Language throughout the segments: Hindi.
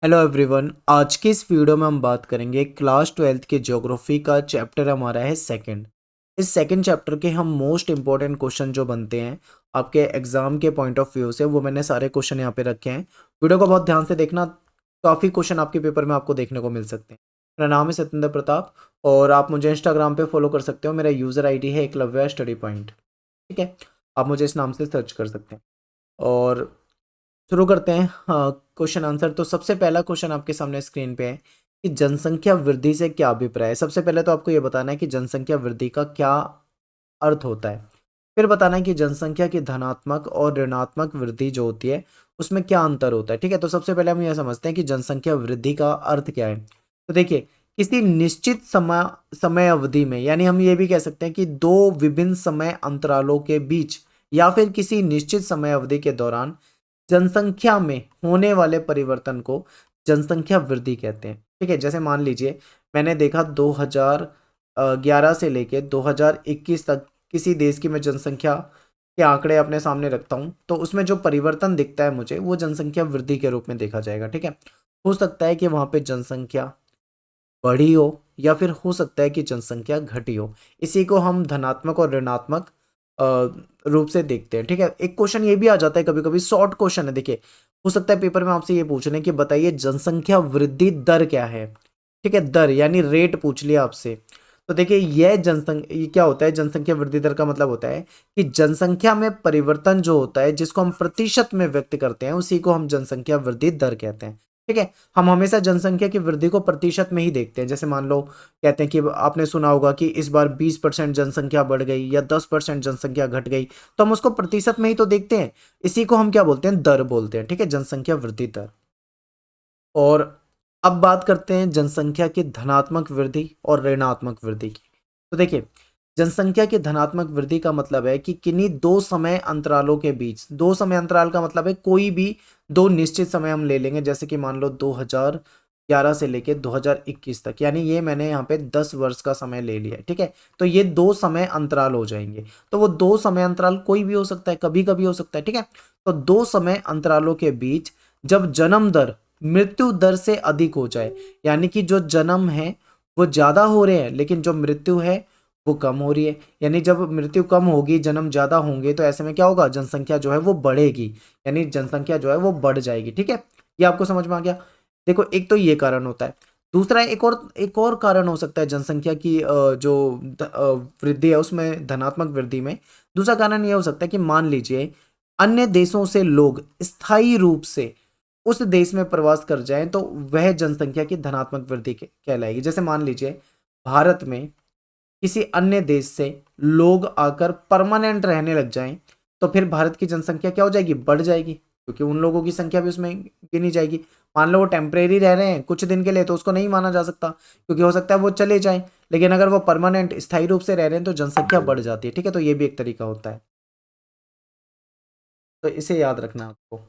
Hello everyone. आज की इस वीडियो में हम बात करेंगे क्लास 12th के ज्योग्राफी का चैप्टर हमारा है सेकंड। इस सेकंड चैप्टर के हम मोस्ट इंपॉर्टेंट क्वेश्चन जो बनते हैं आपके एग्जाम के पॉइंट ऑफ व्यू से, वो मैंने सारे क्वेश्चन यहाँ पे रखे हैं। वीडियो को बहुत ध्यान से देखना, काफ़ी क्वेश्चन आपके पेपर में आपको देखने को मिल सकते हैं। मेरा नाम है सत्येंद्र प्रताप और आप मुझे इंस्टाग्राम पे फॉलो कर सकते हो। मेरा यूज़र आईडी है एकलव्य स्टडी पॉइंट। ठीक है, आप मुझे इस नाम से सर्च कर सकते हैं और शुरू करते हैं। हाँ, क्वेश्चन आंसर। तो सबसे पहला क्वेश्चन आपके सामने स्क्रीन पे है कि जनसंख्या वृद्धि से क्या अभिप्राय है। सबसे पहले तो आपको ये बताना है कि जनसंख्या वृद्धि का क्या अर्थ होता है। फिर बताना है कि जनसंख्या की धनात्मक और ऋणात्मक वृद्धि जो होती है उसमें क्या अंतर होता है। ठीक है, तो सबसे पहले हम यह समझते हैं कि जनसंख्या वृद्धि का अर्थ क्या है। तो देखिए, किसी निश्चित समय अवधि में, यानी हम ये भी कह सकते हैं कि दो विभिन्न समय अंतरालों के बीच या फिर किसी निश्चित समय अवधि के दौरान जनसंख्या में होने वाले परिवर्तन को जनसंख्या वृद्धि कहते हैं। ठीक है, जैसे मान लीजिए मैंने देखा 2011 से लेके 2021 तक किसी देश की मैं जनसंख्या के आंकड़े अपने सामने रखता हूँ, तो उसमें जो परिवर्तन दिखता है मुझे वो जनसंख्या वृद्धि के रूप में देखा जाएगा। ठीक है, हो सकता है कि वहाँ पे जनसंख्या बढ़ी हो या फिर हो सकता है कि जनसंख्या घटी हो। इसी को हम धनात्मक और ऋणात्मक अ, रूप से देखते हैं। ठीक है, एक क्वेश्चन ये भी आ जाता है कभी कभी, शॉर्ट क्वेश्चन है। देखिए, हो सकता है पेपर में आपसे ये पूछ रहे हैं कि बताइए जनसंख्या वृद्धि दर क्या है। ठीक है, दर यानी रेट पूछ लिया आपसे। तो देखिए, ये क्या होता है, जनसंख्या वृद्धि दर का मतलब होता है कि जनसंख्या में परिवर्तन जो होता है जिसको हम प्रतिशत में व्यक्त करते हैं उसी को हम जनसंख्या वृद्धि दर कहते हैं। ठीक है, हम हमेशा जनसंख्या की वृद्धि को प्रतिशत में ही देखते हैं। जैसे मान लो, कहते हैं कि आपने सुना होगा कि इस बार 20% जनसंख्या बढ़ गई या 10% जनसंख्या घट गई, तो हम उसको प्रतिशत में ही तो देखते हैं। इसी को हम क्या बोलते हैं, दर बोलते हैं। ठीक है, जनसंख्या वृद्धि दर। और अब बात करते हैं जनसंख्या की धनात्मक वृद्धि और ऋणात्मक वृद्धि की। तो देखिए, जनसंख्या की धनात्मक वृद्धि का मतलब है कि किन्हीं दो समय अंतरालों के बीच, दो समय अंतराल का मतलब है कोई भी दो निश्चित समय हम ले लेंगे, जैसे कि मान लो 2011 से लेके 2021 तक, यानी ये मैंने यहाँ पे 10 वर्ष का समय ले लिया है। ठीक है, तो ये दो समय अंतराल हो जाएंगे। तो वो दो समय अंतराल कोई भी हो सकता है, कभी कभी हो सकता है। ठीक है, तो दो समय अंतरालों के बीच जब जन्म दर मृत्यु दर से अधिक हो जाए, यानी कि जो जन्म है वो ज्यादा हो रहे हैं लेकिन जो मृत्यु है वो कम हो रही है, यानी जब मृत्यु कम होगी जन्म ज्यादा होंगे तो ऐसे में क्या होगा, जनसंख्या जो है वो बढ़ेगी, यानी जनसंख्या जो है वो बढ़ जाएगी। ठीक है, ये आपको समझ में आ गया। देखो, एक तो ये कारण होता है। दूसरा, एक और कारण हो सकता है जनसंख्या की वृद्धि है उसमें, धनात्मक वृद्धि में। दूसरा कारण ये हो सकता है कि मान लीजिए अन्य देशों से लोग स्थायी रूप से उस देश में प्रवास कर जाएं तो वह जनसंख्या की धनात्मक वृद्धि कहलाएगी। जैसे मान लीजिए भारत में किसी अन्य देश से लोग आकर परमानेंट रहने लग जाएं, तो फिर भारत की जनसंख्या क्या हो जाएगी, बढ़ जाएगी, क्योंकि उन लोगों की संख्या भी उसमें गिनी जाएगी। मान लो वो टेम्परेरी रह रहे हैं कुछ दिन के लिए, तो उसको नहीं माना जा सकता, क्योंकि हो सकता है वो चले जाएं। लेकिन अगर वो परमानेंट स्थायी रूप से रह रहे हैं तो जनसंख्या बढ़ जाती है। ठीक है, तो ये भी एक तरीका होता है, तो इसे याद रखना है आपको।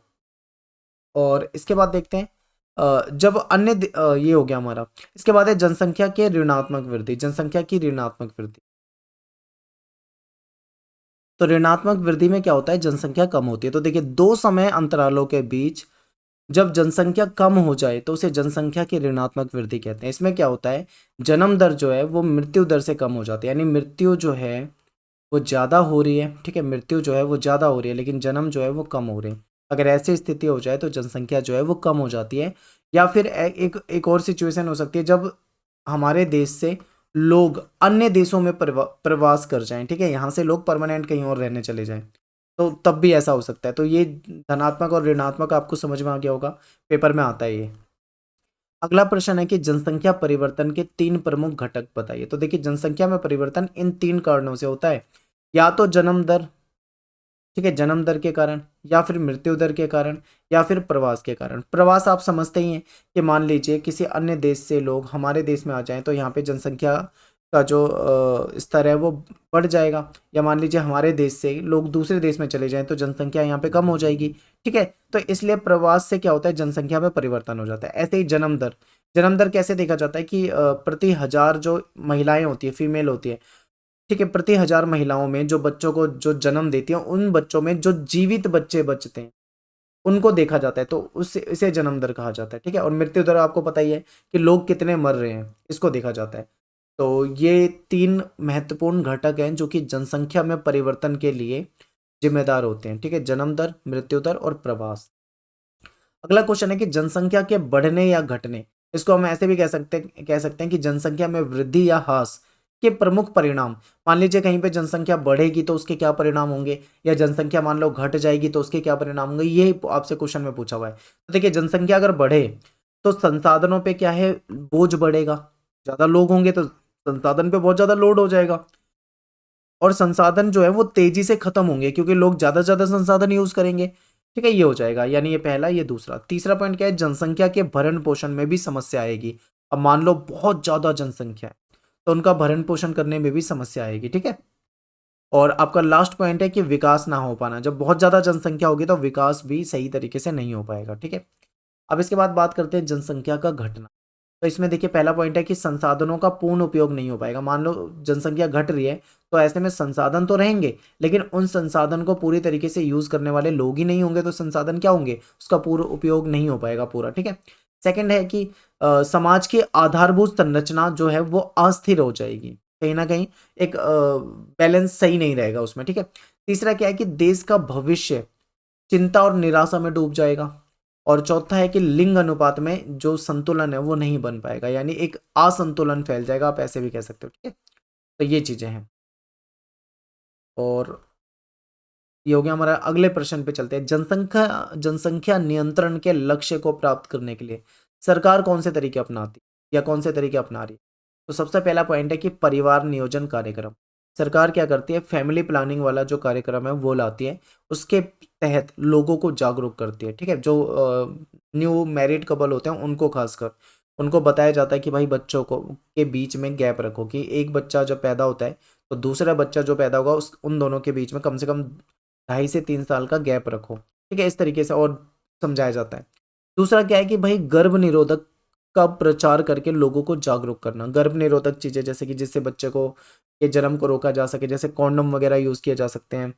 और इसके बाद देखते हैं जब ये हो गया हमारा। इसके बाद है जनसंख्या के ऋणात्मक वृद्धि, जनसंख्या की ऋणात्मक वृद्धि। तो ऋणात्मक वृद्धि में क्या होता है, जनसंख्या कम होती है। तो देखिए, दो समय अंतरालों के बीच जब जनसंख्या कम हो जाए तो उसे जनसंख्या की ऋणात्मक वृद्धि कहते हैं। इसमें क्या होता है, जन्म दर जो है वो मृत्यु दर से कम हो जाती है, यानी मृत्यु जो है वो ज़्यादा हो रही है। ठीक है, मृत्यु जो है वो ज़्यादा हो रही है लेकिन जन्म जो है वो कम हो रहे हैं। अगर ऐसी स्थिति हो जाए तो जनसंख्या जो है वो कम हो जाती है। या फिर एक और सिचुएशन हो सकती है जब हमारे देश से लोग अन्य देशों में प्रवास कर जाएं। ठीक है, यहाँ से लोग परमानेंट कहीं और रहने चले जाएं, तो तब भी ऐसा हो सकता है। तो ये धनात्मक और ऋणात्मक आपको समझ में आ गया होगा, पेपर में आता है ये। अगला प्रश्न है कि जनसंख्या परिवर्तन के तीन प्रमुख घटक बताइए। तो देखिए, जनसंख्या में परिवर्तन इन तीन कारणों से होता है, या तो जन्म दर, ठीक है, जन्म दर के कारण, या फिर मृत्यु दर के कारण, या फिर प्रवास के कारण। प्रवास आप समझते ही हैं कि मान लीजिए किसी अन्य देश से लोग हमारे देश में आ जाएं तो यहाँ पे जनसंख्या का जो स्तर है वो बढ़ जाएगा, या मान लीजिए हमारे देश से लोग दूसरे देश में चले जाएं तो जनसंख्या यहाँ पे कम हो जाएगी। ठीक है, तो इसलिए प्रवास से क्या होता है, जनसंख्या में परिवर्तन हो जाता है। ऐसे ही जन्म दर, जन्म दर कैसे देखा जाता है कि प्रति हजार जो महिलाएं होती है, फीमेल होती है, ठीक है, प्रति हजार महिलाओं में जो बच्चों को जो जन्म देती हैं उन बच्चों में जो जीवित बच्चे बचते हैं, उनको देखा जाता है, तो उससे इसे जन्म दर कहा जाता है, ठीक है। और मृत्यु दर आपको पता ही है कि लोग कितने मर रहे हैं, इसको देखा जाता है। तो ये 3 महत्वपूर्ण घटक हैं जो कि जनसंख्या में परिवर्तन के लिए जिम्मेदार होते हैं, ठीक है। जन्म दर, मृत्यु दर और प्रवास। अगला क्वेश्चन है कि जनसंख्या के बढ़ने या घटने, इसको हम ऐसे भी कह सकते हैं कि जनसंख्या में वृद्धि या ह्रास के प्रमुख परिणाम। मान लीजिए कहीं पे जनसंख्या बढ़ेगी तो उसके क्या परिणाम होंगे, या जनसंख्या मान लो घट जाएगी तो उसके क्या परिणाम होंगे, ये आपसे क्वेश्चन में पूछा हुआ है। तो देखिए, जनसंख्या अगर बढ़े तो संसाधनों पे क्या है, बोझ बढ़ेगा। ज्यादा लोग होंगे तो संसाधन पे बहुत ज्यादा लोड हो जाएगा, और संसाधन जो है वो तेजी से खत्म होंगे क्योंकि लोग ज्यादा से ज्यादा संसाधन यूज करेंगे, ठीक है। ये हो जाएगा, यानी ये पहला, ये दूसरा। तीसरा पॉइंट क्या है, जनसंख्या के भरण पोषण में भी समस्या आएगी। अब मान लो बहुत ज्यादा जनसंख्या है तो उनका भरण पोषण करने में भी समस्या आएगी, ठीक है। और आपका लास्ट पॉइंट है कि विकास ना हो पाना, जब बहुत ज्यादा जनसंख्या होगी तो विकास भी सही तरीके से नहीं हो पाएगा, ठीक है। अब इसके बाद बात करते हैं जनसंख्या का घटना। तो इसमें देखिए, पहला पॉइंट है कि संसाधनों का पूर्ण उपयोग नहीं हो पाएगा। मान लो जनसंख्या घट रही है तो ऐसे में संसाधन तो रहेंगे, लेकिन उन संसाधन को पूरी तरीके से यूज करने वाले लोग ही नहीं होंगे, तो संसाधन क्या होंगे, उसका पूर्ण उपयोग नहीं हो पाएगा पूरा, ठीक है। सेकंड है कि समाज की आधारभूत संरचना जो है वो अस्थिर हो जाएगी, कहीं ना कहीं एक बैलेंस सही नहीं रहेगा उसमें, ठीक है। तीसरा क्या है कि देश का भविष्य चिंता और निराशा में डूब जाएगा। और चौथा है कि लिंग अनुपात में जो संतुलन है वो नहीं बन पाएगा, यानी एक असंतुलन फैल जाएगा, आप ऐसे भी कह सकते हो, ठीक है। तो ये चीजें हैं। और ये हो गया हमारा। अगले प्रश्न पे चलते हैं। जनसंख्या जनसंख्या नियंत्रण के लक्ष्य को प्राप्त करने के लिए सरकार कौन से तरीके अपनाती या कौन से तरीके अपना रही है। तो सबसे पहला पॉइंट है कि परिवार नियोजन कार्यक्रम। सरकार क्या करती है, फैमिली प्लानिंग वाला जो कार्यक्रम है वो लाती है, उसके तहत लोगों को जागरूक करती है, ठीक है। जो न्यू मैरिड कपल होते हैं उनको खासकर उनको बताया जाता है कि भाई बच्चों को के बीच में गैप रखो, कि एक बच्चा जब पैदा होता है तो दूसरा बच्चा जो पैदा होगा उस उन दोनों के बीच में कम से कम 2.5 से 3 साल का गैप रखो, ठीक है। इस तरीके से और समझाया जाता है। दूसरा क्या है कि भाई गर्भ निरोधक का प्रचार करके लोगों को जागरूक करना। गर्भ निरोधक चीजें जैसे कि जिससे बच्चे को के जन्म को रोका जा सके, जैसे कॉन्डम वगैरह यूज किए जा सकते हैं,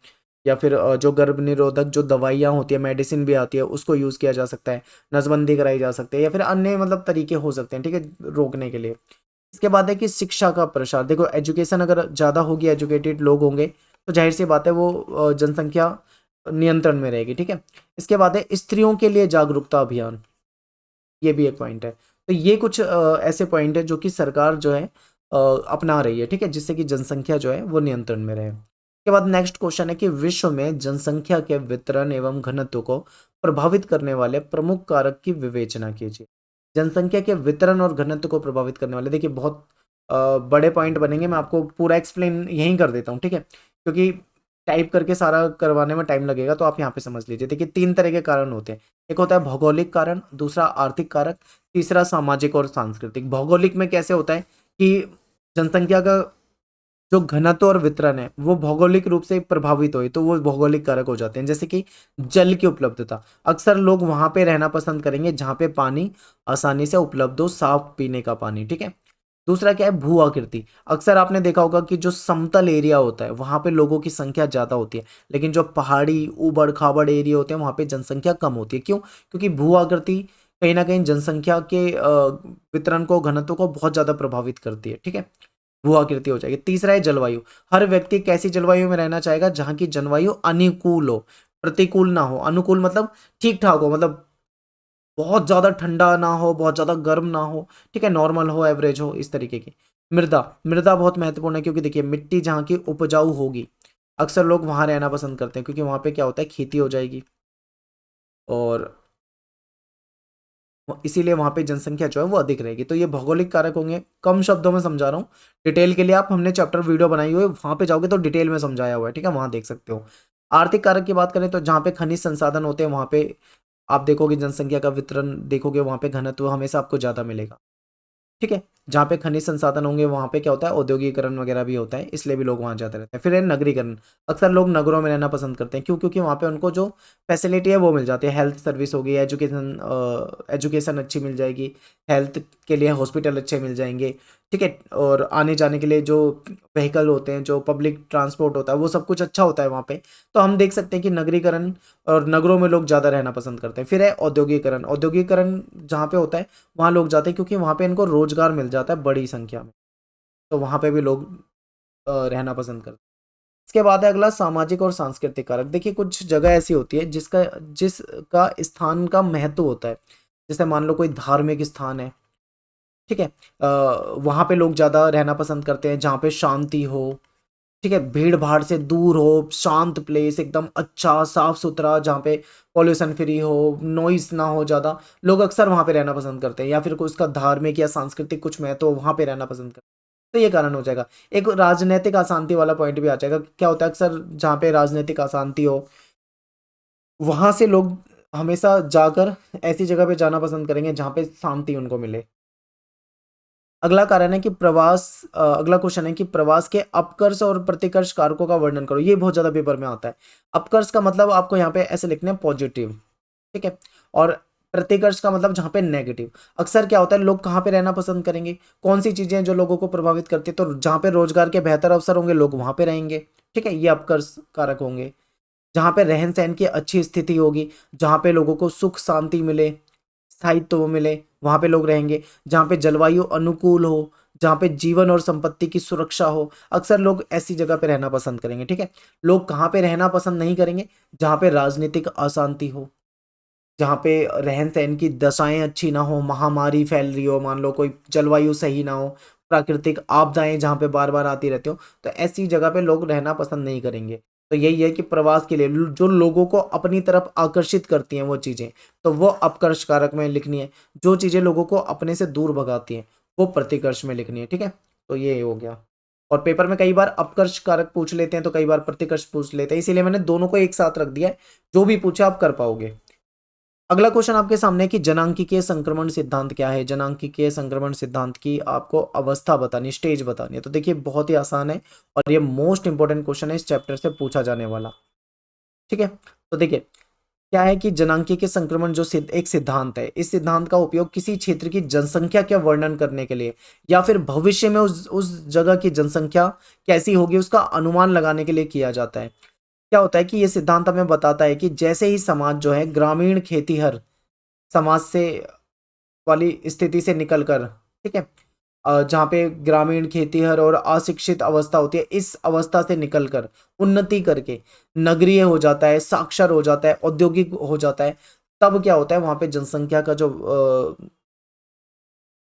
या फिर जो गर्भ निरोधक जो दवाइयाँ होती है, मेडिसिन भी आती है, उसको यूज किया जा सकता है, नसबंदी कराई जा सकती है, या फिर अन्य मतलब तरीके हो सकते हैं, ठीक है, रोकने के लिए। इसके बाद है कि शिक्षा का प्रसार। देखो, एजुकेशन अगर ज़्यादा होगी, एजुकेटेड लोग होंगे तो जाहिर सी बात है वो जनसंख्या नियंत्रण में रहेगी, ठीक है। इसके बाद है स्त्रियों के लिए जागरूकता अभियान, ये भी एक पॉइंट है। तो ये कुछ ऐसे पॉइंट है जो कि सरकार जो है अपना रही है, ठीक है, जिससे कि जनसंख्या जो है वो नियंत्रण में रहे। उसके बाद नेक्स्ट क्वेश्चन है कि विश्व में जनसंख्या के वितरण एवं घनत्व को प्रभावित करने वाले प्रमुख कारक की विवेचना कीजिए। जनसंख्या के वितरण और घनत्व को प्रभावित करने वाले, देखिए बहुत बड़े पॉइंट बनेंगे, मैं आपको पूरा एक्सप्लेन यहीं कर देता हूँ, ठीक है, क्योंकि टाइप करके सारा करवाने में टाइम लगेगा, तो आप यहाँ पे समझ लीजिए। देखिए, 3 तरह के कारण होते हैं। एक होता है भौगोलिक कारण, दूसरा आर्थिक कारक, तीसरा सामाजिक और सांस्कृतिक। भौगोलिक में कैसे होता है कि जनसंख्या का जो घनत्व और वितरण है वो भौगोलिक रूप से प्रभावित हुए तो वो भौगोलिक कारक हो जाते हैं। जैसे कि जल की उपलब्धता, अक्सर लोग वहां पे रहना पसंद करेंगे जहां पे पानी आसानी से उपलब्ध हो, साफ पीने का पानी, ठीक है। दूसरा क्या है, भू आकृति। अक्सर आपने देखा होगा कि जो समतल एरिया होता है वहां पे लोगों की संख्या ज्यादा होती है, लेकिन जो पहाड़ी उबड़ खाबड़ एरिया होते हैं वहां पे जनसंख्या कम होती है। क्यों? क्योंकि भू आकृति कहीं ना कहीं जनसंख्या के वितरण को, घनत्व को बहुत ज्यादा प्रभावित करती है, ठीक है। भू आकृति हो जाएगी। तीसरा है जलवायु। हर व्यक्ति कैसी जलवायु में रहना चाहेगा, जहां की जलवायु अनुकूल हो, प्रतिकूल ना हो। अनुकूल मतलब ठीक ठाक हो, मतलब बहुत ज्यादा ठंडा ना हो, बहुत ज्यादा गर्म ना हो, ठीक है, नॉर्मल हो, एवरेज हो, इस तरीके की। मृदा, मृदा बहुत महत्वपूर्ण है, क्योंकि देखिए मिट्टी जहाँ की उपजाऊ होगी अक्सर लोग वहां रहना पसंद करते हैं, क्योंकि वहां पे क्या होता है, खेती हो जाएगी, और इसीलिए वहां पे जनसंख्या जो है वो अधिक रहेगी। तो ये भौगोलिक कारक होंगे, कम शब्दों में समझा रहा हूँ। डिटेल के लिए आप हमने चैप्टर वीडियो बनाई हुई है, वहां पे जाओगे तो डिटेल में समझाया हुआ है, ठीक है, वहां देख सकते हो। आर्थिक कारक की बात करें तो जहाँ पे खनिज संसाधन होते हैं वहां पे आप देखोगे जनसंख्या का वितरण देखोगे, वहां पे घनत्व हमेशा आपको ज्यादा मिलेगा, ठीक है। जहाँ पे खनिज संसाधन होंगे वहाँ पे क्या होता है, औद्योगिकरण वगैरह भी होता है, इसलिए भी लोग वहाँ जाते रहते हैं। फिर है नगरीकरण। अक्सर लोग नगरों में रहना पसंद करते हैं, क्यों? क्योंकि वहाँ पे उनको जो फैसिलिटी है वो मिल जाती है, हेल्थ सर्विस होगी, एजुकेशन अच्छी मिल जाएगी, हेल्थ के लिए हॉस्पिटल अच्छे मिल जाएंगे, ठीक है। और आने जाने के लिए जो व्हीकल होते हैं, जो पब्लिक ट्रांसपोर्ट होता है, वो सब कुछ अच्छा होता है वहाँ पे। तो हम देख सकते हैं कि नगरीकरण और नगरों में लोग ज़्यादा रहना पसंद करते हैं। फिर है औद्योगिकरण। औद्योगिकरण जहाँ पे होता है वहाँ लोग जाते हैं, क्योंकि वहाँ पे इनको रोजगार मिल जाता है बड़ी संख्या में, तो वहाँ पे भी लोग रहना पसंद करते हैं। इसके बाद है अगला सामाजिक और सांस्कृतिक कारक। देखिए कुछ जगह ऐसी होती है जिसका स्थान का महत्व होता है। जैसे मान लो कोई धार्मिक स्थान है, ठीक है, वहाँ पे लोग ज़्यादा रहना पसंद करते हैं जहाँ पे शांति हो, ठीक है, भीड़ भाड़ से दूर हो, शांत प्लेस एकदम अच्छा साफ सुथरा, जहाँ पे पॉल्यूशन फ्री हो, नॉइस ना हो ज़्यादा, लोग अक्सर वहाँ पे रहना पसंद करते हैं। या फिर कोई उसका धार्मिक या सांस्कृतिक कुछ महत्व हो, वहाँ पे रहना पसंद करते हैं। तो ये कारण हो जाएगा। एक राजनीतिक अशांति वाला पॉइंट भी आ जाएगा। क्या होता है, अक्सर जहाँ पे राजनीतिक अशांति हो वहाँ से लोग हमेशा जाकर ऐसी जगह पे जाना पसंद करेंगे जहाँ पे शांति उनको मिले। अगला कारण है कि अगला क्वेश्चन है कि प्रवास के अपकर्ष और प्रतिकर्ष कारकों का वर्णन करो। ये बहुत ज्यादा पेपर में आता है। अपकर्ष का मतलब आपको यहाँ पे ऐसे लिखना है पॉजिटिव, ठीक है। और प्रतिकर्ष का मतलब जहाँ पे नेगेटिव। अक्सर क्या होता है, लोग कहाँ पे रहना पसंद करेंगे, कौन सी चीजें हैं जो लोगों को प्रभावित करती है, तो जहाँ पे रोजगार के बेहतर अवसर होंगे लोग वहां पे रहेंगे, ठीक है, ये अपकर्ष कारक होंगे। जहाँ पे रहन सहन की अच्छी स्थिति होगी, जहाँ पे लोगों को सुख शांति मिले, स्थायित्व मिले, वहां पे लोग रहेंगे। जहाँ पे जलवायु अनुकूल हो, जहाँ पे जीवन और संपत्ति की सुरक्षा हो, अक्सर लोग ऐसी जगह पे रहना पसंद करेंगे, ठीक है। लोग कहाँ पे रहना पसंद नहीं करेंगे, जहाँ पे राजनीतिक अशांति हो, जहाँ पे रहन सहन की दशाएं अच्छी ना हो, महामारी फैल रही हो, मान लो कोई जलवायु सही ना हो, प्राकृतिक आपदाएं जहाँ पे बार बार आती रहती हो, तो ऐसी जगह पे लोग रहना पसंद नहीं करेंगे। तो यही है कि प्रवास के लिए जो लोगों को अपनी तरफ आकर्षित करती हैं वो चीजें, तो वो अपकर्ष कारक में लिखनी है। जो चीजें लोगों को अपने से दूर भगाती हैं वो प्रतिकर्ष में लिखनी है, ठीक है। तो ये हो गया। और पेपर में कई बार अपकर्ष कारक पूछ लेते हैं तो कई बार प्रतिकर्ष पूछ लेते हैं, इसीलिए मैंने दोनों को एक साथ रख दिया है। जो भी पूछा आप कर पाओगे। अगला क्वेश्चन आपके सामने है कि जनांकीय संक्रमण सिद्धांत क्या है। जनांकीय संक्रमण सिद्धांत की आपको अवस्था बतानी, स्टेज बतानी है। तो देखिए बहुत ही आसान है और ये मोस्ट इंपॉर्टेंट क्वेश्चन है इस चैप्टर से पूछा जाने वाला, ठीक है। तो देखिए क्या है कि जनांकीय संक्रमण जो एक सिद्धांत है, इस सिद्धांत का उपयोग किसी क्षेत्र की जनसंख्या का वर्णन करने के लिए या फिर भविष्य में उस जगह की जनसंख्या कैसी होगी उसका अनुमान लगाने के लिए किया जाता है। क्या होता है कि ये सिद्धांत हमें बताता है कि जैसे ही समाज जो है ग्रामीण खेतीहर समाज से वाली स्थिति से निकलकर, ठीक है, जहाँ पे ग्रामीण खेतीहर और अशिक्षित अवस्था होती है, इस अवस्था से निकलकर उन्नति करके नगरीय हो जाता है, साक्षर हो जाता है, औद्योगिक हो जाता है, तब क्या होता है वहां पे जनसंख्या का जो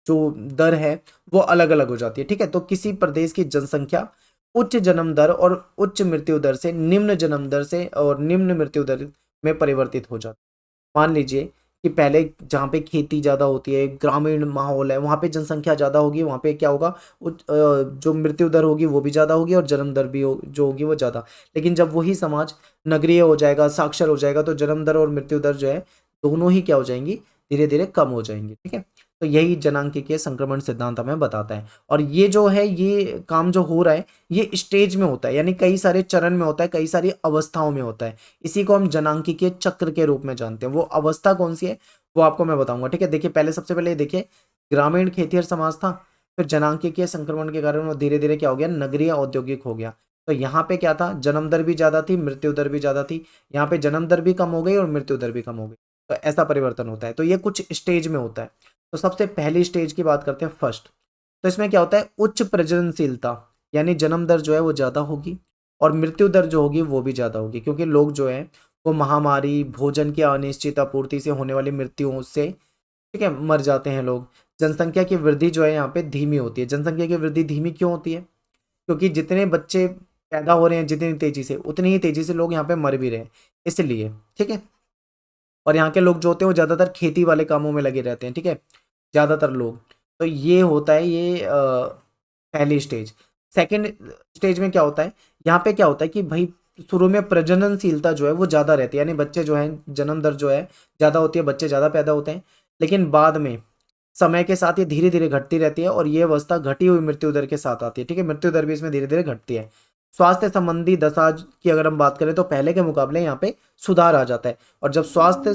दर है वो अलग अलग हो जाती है, ठीक है। तो किसी प्रदेश की जनसंख्या उच्च जन्म दर और उच्च मृत्यु दर से निम्न जन्म दर से और निम्न मृत्यु दर में परिवर्तित हो जाती है। मान लीजिए कि पहले जहाँ पे खेती ज़्यादा होती है, ग्रामीण माहौल है, वहाँ पे जनसंख्या ज़्यादा होगी, वहाँ पे क्या होगा, जो मृत्यु दर होगी वो भी ज़्यादा होगी और जन्म दर भी जो होगी वो ज़्यादा। लेकिन जब वही समाज नगरीय हो जाएगा, साक्षर हो जाएगा, तो जन्म दर और मृत्यु दर जो है दोनों ही क्या हो जाएंगी, धीरे धीरे कम हो जाएंगी, ठीक है। तो यही जनांकीय संक्रमण सिद्धांत हमें बताता है। और ये जो है ये काम जो हो रहा है ये स्टेज में होता है, यानी कई सारे चरण में होता है, कई सारी अवस्थाओं में होता है। इसी को हम जनांकीय चक्र के रूप में जानते हैं। वो अवस्था कौन सी है वो आपको मैं बताऊंगा, ठीक है। देखिए पहले सबसे पहले देखिए ग्रामीण खेतीहर समाज था, फिर जनांकीय संक्रमण के कारण वो धीरे धीरे क्या हो गया, नगरीय औद्योगिक हो गया। तो यहाँ पे क्या था, जन्म दर भी ज्यादा थी, मृत्यु दर भी ज्यादा थी। यहाँ पे जन्म दर भी कम हो गई और मृत्यु दर भी कम हो गई। तो ऐसा परिवर्तन होता है। तो ये कुछ स्टेज में होता है। तो सबसे पहली स्टेज की बात करते हैं, फर्स्ट। तो इसमें क्या होता है, उच्च प्रजननशीलता, यानी जन्म दर जो है वो ज़्यादा होगी और मृत्यु दर जो होगी वो भी ज़्यादा होगी, क्योंकि लोग जो है वो महामारी, भोजन की अनिश्चित आपूर्ति से होने वाली मृत्युओं से, ठीक है, मर जाते हैं लोग। जनसंख्या की वृद्धि जो है यहाँ पे धीमी होती है। जनसंख्या की वृद्धि धीमी क्यों होती है, क्योंकि जितने बच्चे पैदा हो रहे हैं जितनी तेजी से, उतनी ही तेजी से लोग यहाँ पे मर भी रहे हैं, इसलिए, ठीक है। और यहाँ के लोग जो होते हैं वो ज़्यादातर खेती वाले कामों में लगे रहते हैं, ठीक है, ज़्यादातर लोग। तो ये होता है ये पहली स्टेज। सेकंड स्टेज में क्या होता है, यहाँ पे क्या होता है कि भाई शुरू में प्रजननशीलता जो है वो ज़्यादा रहती है, यानी बच्चे जो हैं जन्म दर जो है ज़्यादा होती है, बच्चे ज़्यादा पैदा होते हैं। लेकिन बाद में समय के साथ ये धीरे धीरे घटती रहती है और ये अवस्था घटी हुई मृत्यु दर के साथ आती है। ठीक है, मृत्यु दर भी इसमें धीरे धीरे घटती है। स्वास्थ्य संबंधी दशा की अगर हम बात करें तो पहले के मुकाबले यहाँ पे सुधार आ जाता है, और जब स्वास्थ्य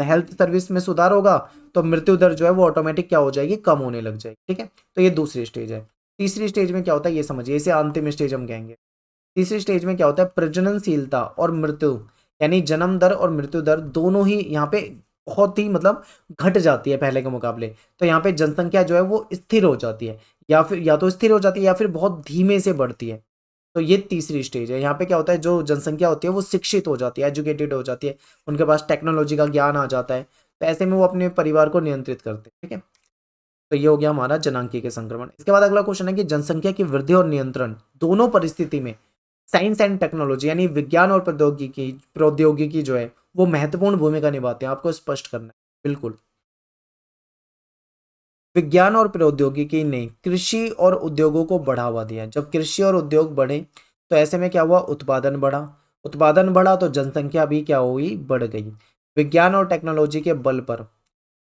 हेल्थ सर्विस में सुधार होगा तो मृत्यु दर जो है वो ऑटोमेटिक क्या हो जाएगी, कम होने लग जाएगी। ठीक है, तो ये दूसरी स्टेज है। तीसरी स्टेज में क्या होता है ये समझिए, इसे अंतिम स्टेज हम कहेंगे। तीसरी स्टेज में क्या होता है, प्रजननशीलता और मृत्यु, यानी जन्म दर और मृत्यु दर दोनों ही यहाँ पे बहुत ही मतलब घट जाती है पहले के मुकाबले। तो यहाँ पे जनसंख्या जो है वो स्थिर हो जाती है, या फिर या तो स्थिर हो जाती है या फिर बहुत धीमे से बढ़ती है। तो ये तीसरी स्टेज है। यहाँ पे क्या होता है, जो जनसंख्या होती है वो शिक्षित हो जाती है, एजुकेटेड हो जाती है, उनके पास टेक्नोलॉजी का ज्ञान आ जाता है, तो ऐसे में वो अपने परिवार को नियंत्रित करते हैं। ठीक है, तो ये हो गया हमारा जनांकी के संक्रमण। इसके बाद अगला क्वेश्चन है कि जनसंख्या की वृद्धि और नियंत्रण दोनों परिस्थिति में साइंस एंड टेक्नोलॉजी यानी विज्ञान और प्रौद्योगिकी जो है वो महत्वपूर्ण भूमिका निभाते हैं। आपको स्पष्ट करना है बिल्कुल। विज्ञान और प्रौद्योगिकी ने कृषि और उद्योगों को बढ़ावा दिया। जब कृषि और उद्योग बढ़े तो ऐसे में क्या हुआ, उत्पादन बढ़ा। उत्पादन बढ़ा तो जनसंख्या भी क्या हुई, बढ़ गई। विज्ञान और टेक्नोलॉजी के बल पर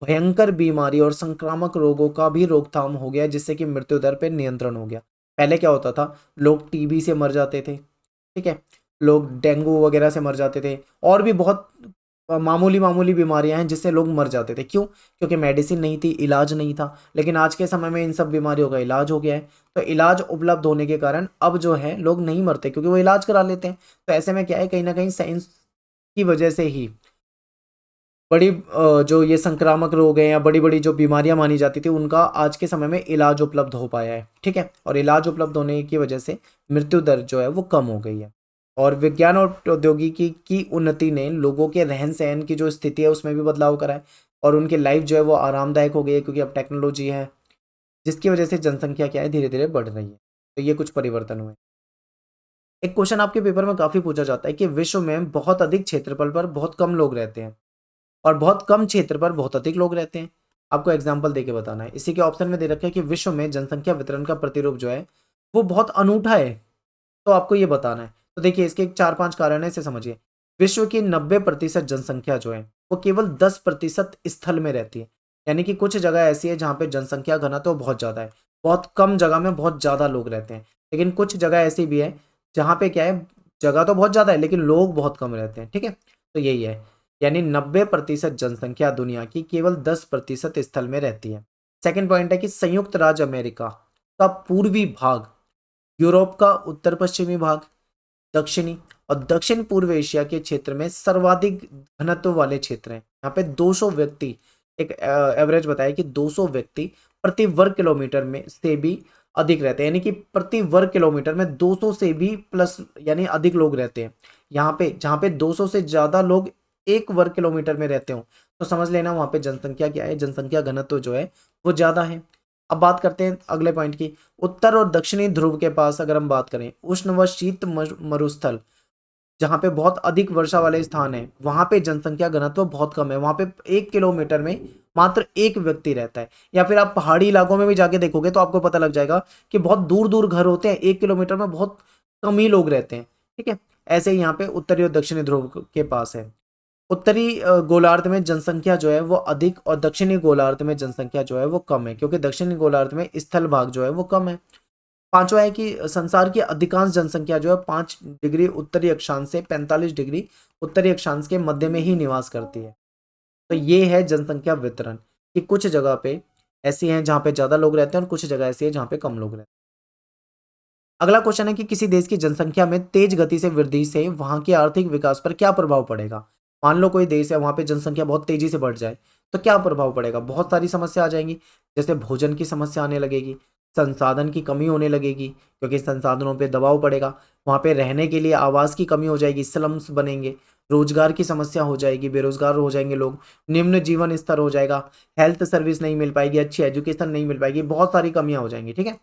भयंकर बीमारी और संक्रामक रोगों का भी रोकथाम हो गया, जिससे कि मृत्यु दर पे नियंत्रण हो गया। पहले क्या होता था, लोग टीबी से मर जाते थे। ठीक है, लोग डेंगू वगैरह से मर जाते थे, और भी बहुत मामूली मामूली बीमारियां हैं जिससे लोग मर जाते थे। क्यों? क्योंकि मेडिसिन नहीं थी, इलाज नहीं था। लेकिन आज के समय में इन सब बीमारियों का इलाज हो गया है, तो इलाज उपलब्ध होने के कारण अब जो है लोग नहीं मरते, क्योंकि वो इलाज करा लेते हैं। तो ऐसे में क्या है, कहीं ना कहीं साइंस की वजह से ही बड़ी जो ये संक्रामक रोग हैं या बड़ी बड़ी जो बीमारियां मानी जाती थी उनका आज के समय में इलाज उपलब्ध हो पाया है। ठीक है, और इलाज उपलब्ध होने की वजह से मृत्यु दर जो है वो कम हो गई है। और विज्ञान और प्रौद्योगिकी की उन्नति ने लोगों के रहन सहन की जो स्थिति है उसमें भी बदलाव करा है, और उनकी लाइफ जो है वो आरामदायक हो गई है, क्योंकि अब टेक्नोलॉजी है, जिसकी वजह से जनसंख्या क्या है, धीरे धीरे बढ़ रही है। तो ये कुछ परिवर्तन हुए। एक क्वेश्चन आपके पेपर में काफी पूछा जाता है कि विश्व में बहुत अधिक क्षेत्रफल पर बहुत कम लोग रहते हैं और बहुत कम क्षेत्र पर बहुत अधिक लोग रहते हैं। आपको एग्जाम्पल देके बताना है। इसी के ऑप्शन में दे रखा है कि विश्व में जनसंख्या वितरण का प्रतिरूप जो है वो बहुत अनूठा है, तो आपको ये बताना है। तो देखिए, इसके 4-5 कारण है, इसे समझिए। विश्व की 90% जनसंख्या जो है वो केवल 10% स्थल में रहती है, यानी कि कुछ जगह ऐसी है जहाँ पे जनसंख्या घनत्व तो बहुत ज़्यादा है, बहुत कम जगह में बहुत ज़्यादा लोग रहते हैं। लेकिन कुछ जगह ऐसी भी है जहाँ पे क्या है, जगह तो बहुत ज़्यादा है लेकिन लोग बहुत कम रहते हैं। ठीक है, तो यही है, यानी 90% जनसंख्या दुनिया की केवल 10% स्थल में रहती है। सेकेंड पॉइंट है कि संयुक्त राज्य अमेरिका का पूर्वी भाग, यूरोप का उत्तर पश्चिमी भाग, दक्षिणी और दक्षिण पूर्व एशिया के क्षेत्र में सर्वाधिक घनत्व वाले क्षेत्र हैं। यहाँ पे 200 व्यक्ति, एक एवरेज बताया कि 200 व्यक्ति प्रति वर्ग किलोमीटर में से भी अधिक रहते हैं, यानी कि प्रति वर्ग किलोमीटर में 200 से भी प्लस यानी अधिक लोग रहते हैं। यहाँ पे जहाँ पे 200 से ज्यादा लोग एक वर्ग किलोमीटर में रहते हो तो समझ लेना वहां पे जनसंख्या क्या है, जनसंख्या घनत्व जो है वो ज्यादा है। अब बात करते हैं अगले पॉइंट की। उत्तर और दक्षिणी ध्रुव के पास अगर हम बात करें, उष्ण व शीत मरुस्थल जहाँ पे बहुत अधिक वर्षा वाले स्थान है, वहां पे जनसंख्या घनत्व बहुत कम है। वहां पे 1 किलोमीटर में मात्र एक व्यक्ति रहता है। या फिर आप पहाड़ी इलाकों में भी जाके देखोगे तो आपको पता लग जाएगा कि बहुत दूर दूर घर होते हैं, 1 किलोमीटर में बहुत कम ही लोग रहते हैं। ठीक है, ऐसे ही यहाँ पे उत्तरी और दक्षिणी ध्रुव के पास है। उत्तरी गोलार्ध में जनसंख्या जो है वो अधिक और दक्षिणी गोलार्ध में जनसंख्या जो है वो कम है, क्योंकि दक्षिणी गोलार्ध में स्थल भाग जो है वो कम है। पांचवा है कि संसार की अधिकांश जनसंख्या जो है 5 डिग्री उत्तरी अक्षांश से 45 डिग्री उत्तरी अक्षांश के मध्य में ही निवास करती है। तो ये है जनसंख्या वितरण, कि कुछ जगह पे ऐसी हैं जहाँ पे ज्यादा लोग रहते हैं और कुछ जगह ऐसी है जहाँ पे कम लोग रहते हैं। अगला क्वेश्चन है कि किसी देश की जनसंख्या में तेज गति से वृद्धि से वहां के आर्थिक विकास पर क्या प्रभाव पड़ेगा। मान लो कोई देश है, वहां पे जनसंख्या बहुत तेजी से बढ़ जाए तो क्या प्रभाव पड़ेगा, बहुत सारी समस्या आ जाएंगी। जैसे भोजन की समस्या आने लगेगी, संसाधन की कमी होने लगेगी क्योंकि संसाधनों पे दबाव पड़ेगा, वहां पे रहने के लिए आवास की कमी हो जाएगी, स्लम्स बनेंगे, रोजगार की समस्या हो जाएगी, बेरोजगार हो जाएंगे लोग, निम्न जीवन स्तर हो जाएगा, हेल्थ सर्विस नहीं मिल पाएगी, अच्छी एजुकेशन नहीं मिल पाएगी, बहुत सारी कमियां हो जाएंगी। ठीक है,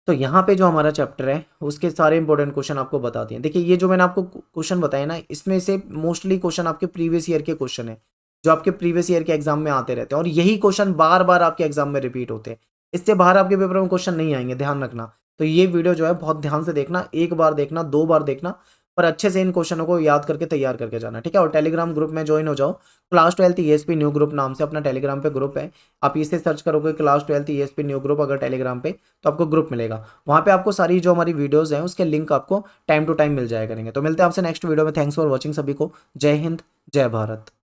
तो यहाँ पे जो हमारा चैप्टर है उसके सारे इंपॉर्टेंट क्वेश्चन आपको बता दिए। देखिए, ये जो मैंने आपको क्वेश्चन बताया ना, इसमें से मोस्टली क्वेश्चन आपके प्रीवियस ईयर के क्वेश्चन है, जो आपके प्रीवियस ईयर के एग्जाम में आते रहते हैं, और यही क्वेश्चन बार बार आपके एग्जाम में रिपीट होते हैं। इससे बाहर आपके पेपर में क्वेश्चन नहीं आएंगे, ध्यान रखना। तो ये वीडियो जो है बहुत ध्यान से देखना, एक बार देखना, 2 बार देखना, और अच्छे से इन क्वेश्चनों को याद करके तैयार करके जाना, ठीक है। और टेलीग्राम ग्रुप में ज्वाइन हो जाओ, क्लास 12 ईएसपी न्यू ग्रुप नाम से अपना टेलीग्राम पे ग्रुप है। आप इसे सर्च करोगे क्लास 12 ईएसपी न्यू ग्रुप अगर टेलीग्राम पे, तो आपको ग्रुप मिलेगा। वहाँ पे आपको सारी जो हमारी वीडियोस हैं उसके लिंक आपको टाइम टू टाइम मिल जाया करेंगे। तो मिलते हैं आपसे नेक्स्ट वीडियो में। थैंक्स फॉर वॉचिंग सभी को। जय हिंद, जय भारत।